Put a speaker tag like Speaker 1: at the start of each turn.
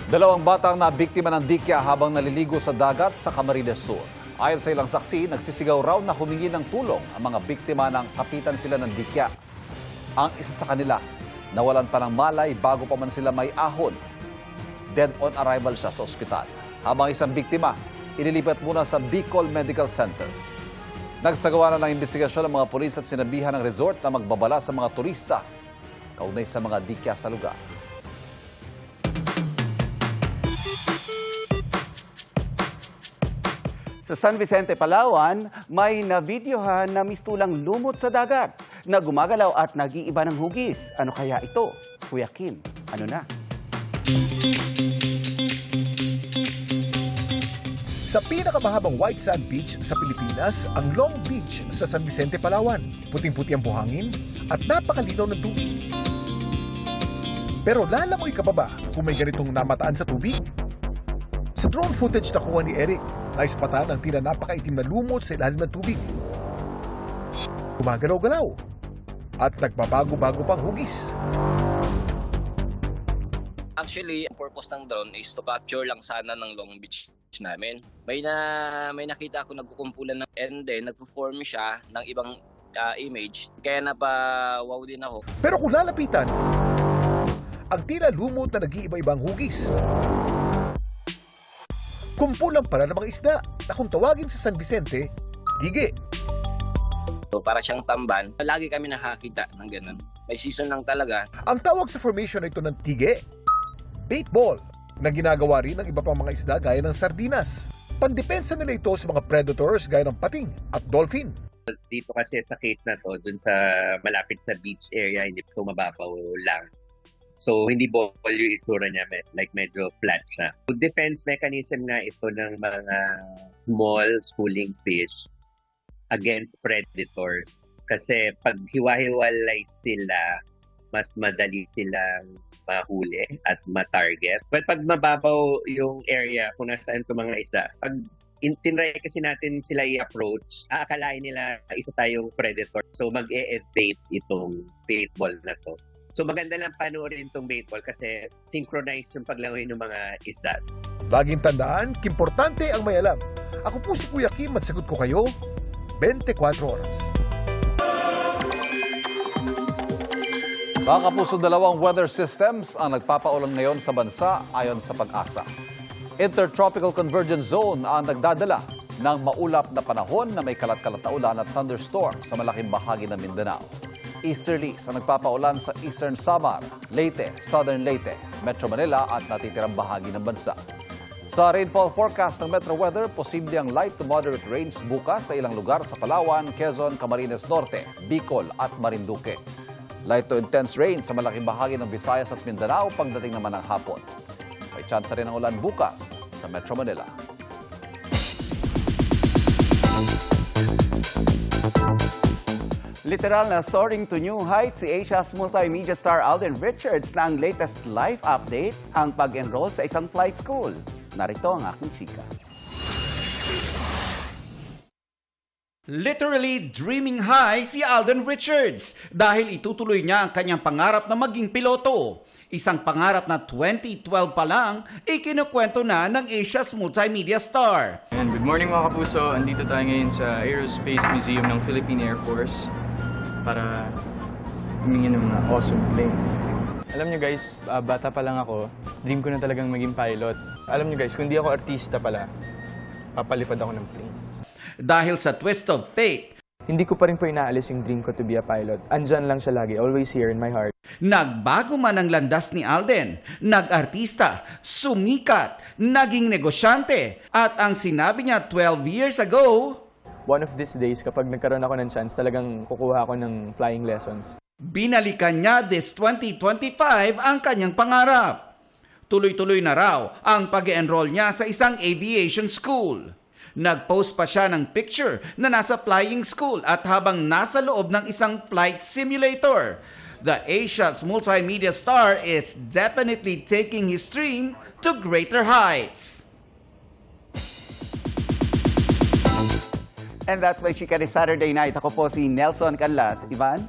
Speaker 1: Dalawang batang na biktima ng dikya habang naliligo sa dagat sa Camarines Sur. Ayon sa ilang saksi, nagsisigaw raw na humingi ng tulong ang mga biktima ng kapitan sila ng dikya. Ang isa sa kanila, nawalan pa ng malay bago pa man sila may ahon. Dead on arrival siya sa ospital. Habang isang biktima, inilipat muna sa Bicol Medical Center. Nagsagawa na ng investigasyon ng mga pulis at sinabihan ng resort na magbabala sa mga turista kaugnay sa mga dikya sa lugar.
Speaker 2: Sa San Vicente, Palawan, may nabidyohan na mistulang lumot sa dagat na gumagalaw at nag-iiba ng hugis. Ano kaya ito? Kuya Kim, ano na?
Speaker 3: Sa pinakamahabang white sand beach sa Pilipinas, ang Long Beach sa San Vicente, Palawan. Puting-puti ang buhangin at napakalinaw ng tubig. Pero lalangoy ka pa ba kung may ganitong namataan sa tubig? Sa drone footage na kuha ni Eric, naispatan ang tila napakaitim na lumot sa ilalim ng tubig. Gumagalaw-galaw at nagbabago-bago pang hugis.
Speaker 4: Actually, ang purpose ng drone is to capture lang sana ng Long Beach namin. May nakita ako nagkukumpulan ng and then nagpo-form siya ng ibang image. Kaya napawaw din ako.
Speaker 3: Pero kung lalapitan, ang tila lumot na nag-iiba-ibang hugis. Kumpulan pala ng mga isda na kung tawagin sa San Vicente, tige.
Speaker 4: So, para siyang tamban, lagi kami nakakita ng ganun. May season lang talaga.
Speaker 3: Ang tawag sa formation na ito ng tige, bait ball, na ginagawa rin ng iba pang mga isda gaya ng sardinas. Pandepensa nila ito sa mga predators gaya ng pating at dolphin.
Speaker 5: Dito kasi sa case na to, dun sa malapit sa beach area, hindi so mababaw lang. So, hindi ball yung itsura niya, like medyo flat siya. So, defense mechanism nga ito ng mga small schooling fish against predators. Kasi pag hiwa-hiwalay sila, mas madali silang mahuli at matarget. But pag mababaw yung area kung nasaan itong mga isda, pag tinry kasi natin sila i-approach, aakalain nila isa tayong predator. So, mag-e-evade itong bait ball na to. So maganda lang panoorin itong bait ball kasi synchronized yung paglangoy ng mga isda.
Speaker 3: Laging tandaan, kimportante ang may alam. Ako po si Kuya Kim at sagot ko kayo, 24 oras.
Speaker 1: Mga kapuso, dalawang weather systems ang nagpapaulan ngayon sa bansa ayon sa Pag-asa. Intertropical Convergence Zone ang nagdadala ng maulap na panahon na may kalat-kalat na ulan at thunderstorm sa malaking bahagi ng Mindanao. Easterlies ang nagpapaulan sa Eastern Samar, Leyte, Southern Leyte, Metro Manila at natitirang bahagi ng bansa. Sa rainfall forecast ng Metro Weather, posible ang light to moderate rains bukas sa ilang lugar sa Palawan, Quezon, Camarines Norte, Bicol at Marinduque. Light to intense rain sa malaking bahagi ng Visayas at Mindanao pagdating naman ng hapon. May tsansa rin ng ulan bukas sa Metro Manila.
Speaker 2: Literal na soaring to new heights si Asia's multimedia star Alden Richards na ang latest life update, ang pag-enroll sa isang flight school. Narito ang aking chika.
Speaker 6: Literally dreaming high si Alden Richards dahil itutuloy niya ang kanyang pangarap na maging piloto. Isang pangarap na 2012 pa lang, ikinukwento na ng Asia's multimedia star.
Speaker 7: And good morning mga kapuso, andito tayo ngayon sa Aerospace Museum ng Philippine Air Force para tumingin ng mga awesome planes. Alam nyo guys, bata pa lang ako, dream ko na talagang maging pilot. Alam nyo guys, kung di ako artista pala, papalipad ako ng planes.
Speaker 6: Dahil sa twist of fate,
Speaker 7: Hindi ko pa rin po inaalis yung dream ko to be a pilot. Andyan lang siya lagi, always here in my heart.
Speaker 6: nagbago man ang landas ni Alden, nag-artista, sumikat, naging negosyante, at ang sinabi niya 12 years ago,
Speaker 7: One of these days, kapag nagkaroon ako ng chance, talagang kukuha ako ng flying lessons.
Speaker 6: binalikan niya this 2025 ang kanyang pangarap. Tuloy-tuloy na raw ang pag-enroll niya sa isang aviation school. Nag-post pa siya ng picture na nasa flying school at habang nasa loob ng isang flight simulator. The Asia's multimedia star is definitely taking his dream to greater heights.
Speaker 2: And that's my chika this Saturday night. Ako po si Nelson Canlas. Ivan?